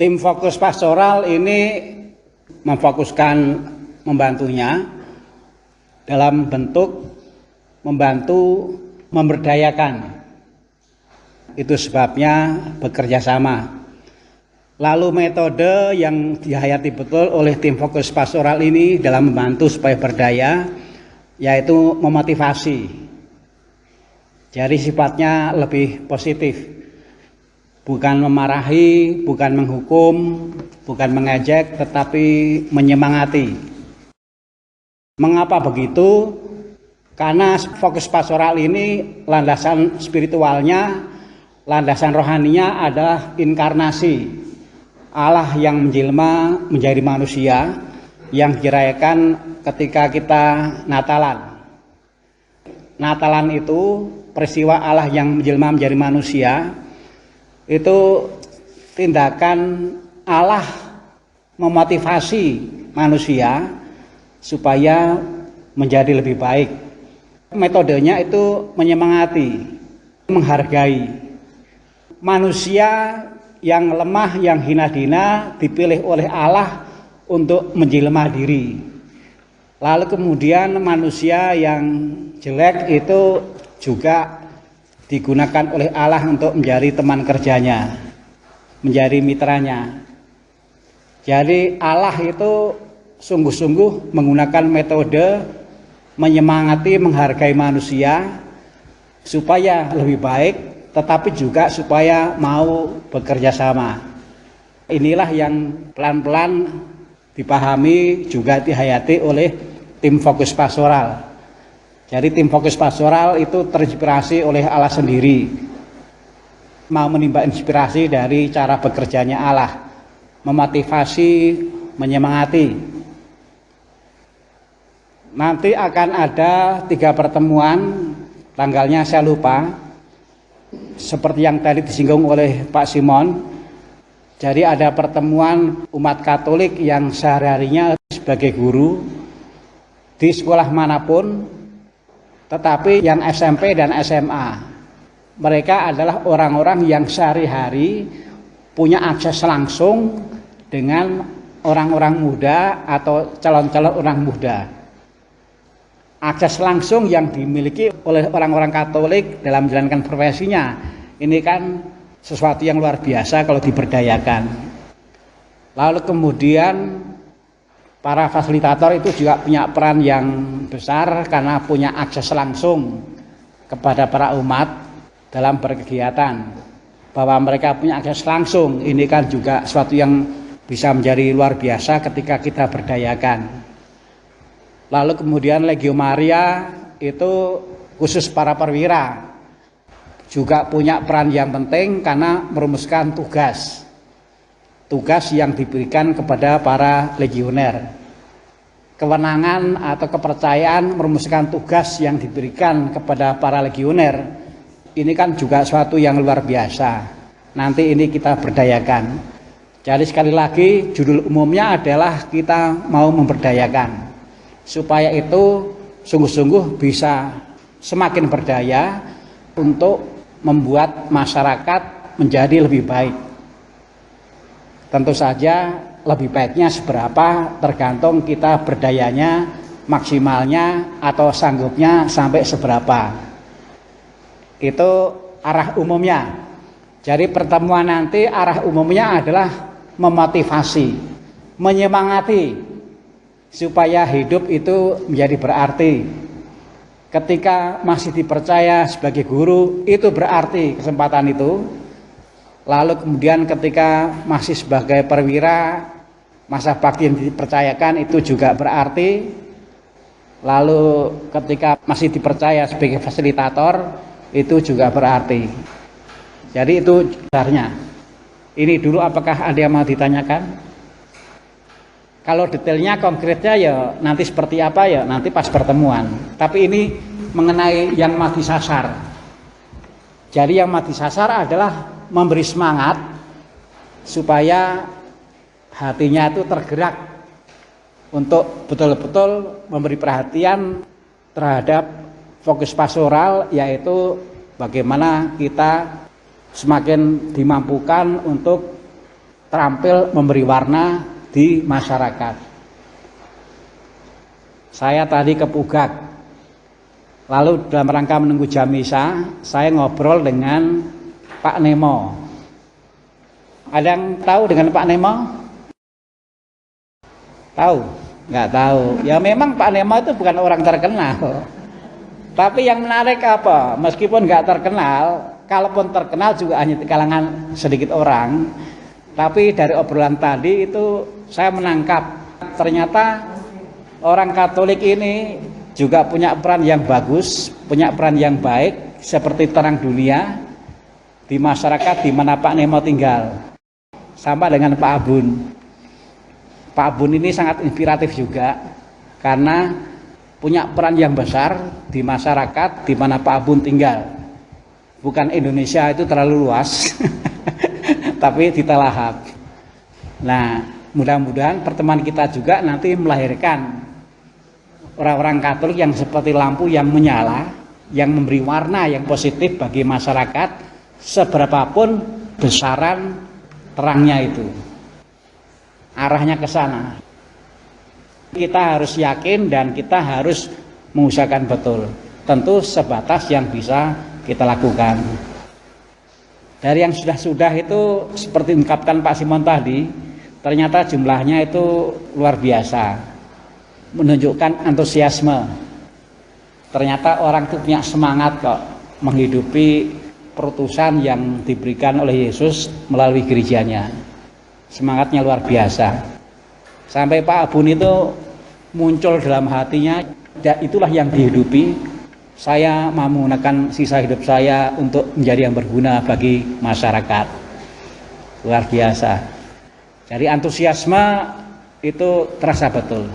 Tim fokus pastoral ini memfokuskan membantunya dalam bentuk membantu memberdayakan. Itu sebabnya bekerja sama. Lalu metode yang dihayati betul oleh tim fokus pastoral ini dalam membantu supaya berdaya, yaitu memotivasi. Jadi sifatnya lebih positif. Bukan memarahi, bukan menghukum, bukan mengejek, tetapi menyemangati. Mengapa begitu? Karena fokus pastoral ini landasan spiritualnya, landasan rohaninya adalah inkarnasi. Allah yang menjelma menjadi manusia yang dirayakan ketika kita Natalan. Natalan itu peristiwa Allah yang menjelma menjadi manusia. Itu tindakan Allah memotivasi manusia supaya menjadi lebih baik. Metodenya itu menyemangati, menghargai. Manusia yang lemah, yang hina dina dipilih oleh Allah untuk menjelma diri. Lalu kemudian manusia yang jelek itu juga digunakan oleh Allah untuk menjadi teman kerjanya, menjadi mitranya. Jadi Allah itu sungguh-sungguh menggunakan metode menyemangati, menghargai manusia supaya lebih baik, tetapi juga supaya mau bekerja sama. Inilah yang pelan-pelan dipahami juga dihayati oleh tim fokus pastoral. Jadi tim fokus pastoral itu terinspirasi oleh Allah sendiri. Mau menimba inspirasi dari cara bekerjanya Allah. Memotivasi, menyemangati. Nanti akan ada 3 pertemuan, tanggalnya saya lupa. Seperti yang tadi disinggung oleh Pak Simon. Jadi ada pertemuan umat Katolik yang sehari-harinya sebagai guru di sekolah manapun, tetapi yang SMP dan SMA, mereka adalah orang-orang yang sehari-hari punya akses langsung dengan orang-orang muda atau calon-calon orang muda. Akses langsung yang dimiliki oleh orang-orang Katolik dalam menjalankan profesinya, ini kan sesuatu yang luar biasa kalau diberdayakan. Lalu kemudian para fasilitator itu juga punya peran yang besar karena punya akses langsung kepada para umat dalam berkegiatan. Bahwa mereka punya akses langsung, ini kan juga sesuatu yang bisa menjadi luar biasa ketika kita berdayakan. Lalu kemudian Legio Maria itu khusus para perwira juga punya peran yang penting karena merumuskan tugas yang diberikan kepada para legioner. Kewenangan atau kepercayaan merumuskan tugas yang diberikan kepada para legioner, ini kan juga suatu yang luar biasa. Nanti ini kita berdayakan. Jadi sekali lagi judul umumnya adalah kita mau memberdayakan, supaya itu sungguh-sungguh bisa semakin berdaya untuk membuat masyarakat menjadi lebih baik. Tentu saja lebih baiknya seberapa tergantung kita berdayanya, maksimalnya atau sanggupnya sampai seberapa. Itu arah umumnya. Jadi pertemuan nanti arah umumnya adalah memotivasi, menyemangati supaya hidup itu menjadi berarti. Ketika masih dipercaya sebagai guru, itu berarti kesempatan itu. Lalu kemudian ketika masih sebagai perwira, masa bakti yang dipercayakan itu juga berarti. Lalu ketika masih dipercaya sebagai fasilitator, itu juga berarti. Jadi itu dasarnya. Ini dulu, apakah ada yang mau ditanyakan? Kalau detailnya konkretnya ya nanti seperti apa ya nanti pas pertemuan. Tapi ini mengenai yang mati sasar. Jadi yang mati sasar adalah memberi semangat supaya hatinya itu tergerak untuk betul-betul memberi perhatian terhadap fokus pastoral, yaitu bagaimana kita semakin dimampukan untuk terampil memberi warna di masyarakat. Saya tadi ke Pugak, lalu dalam rangka menunggu jam misa, saya ngobrol dengan Pak Nemo. Ada yang tahu dengan Pak Nemo? Tahu? Nggak tahu. Ya memang Pak Nemo itu bukan orang terkenal. Tapi yang menarik apa? Meskipun nggak terkenal, kalaupun terkenal juga hanya di kalangan sedikit orang. Tapi dari obrolan tadi itu saya menangkap ternyata orang Katolik ini juga punya peran yang bagus, punya peran yang baik seperti terang dunia di masyarakat di mana Pak Nemo tinggal. Sama dengan Pak Abun. Pak Abun ini sangat inspiratif juga karena punya peran yang besar di masyarakat di mana Pak Abun tinggal. Bukan Indonesia itu terlalu luas, tapi di Talahap. Nah, mudah-mudahan pertemuan kita juga nanti melahirkan orang-orang Katolik yang seperti lampu yang menyala, yang memberi warna yang positif bagi masyarakat, seberapapun besaran terangnya itu. Arahnya ke sana. Kita harus yakin dan kita harus mengusahakan betul. Tentu sebatas yang bisa kita lakukan. Dari yang sudah-sudah itu seperti diungkapkan Pak Simon tadi, ternyata jumlahnya itu luar biasa. Menunjukkan antusiasme. Ternyata orang itu punya semangat kok menghidupi perutusan yang diberikan oleh Yesus melalui gerejanya. Semangatnya luar biasa. Sampai Pak Abun itu muncul dalam hatinya, itulah yang dihidupi. Saya mau menggunakan sisa hidup saya untuk menjadi yang berguna bagi masyarakat. Luar biasa. Jadi antusiasme itu terasa betul.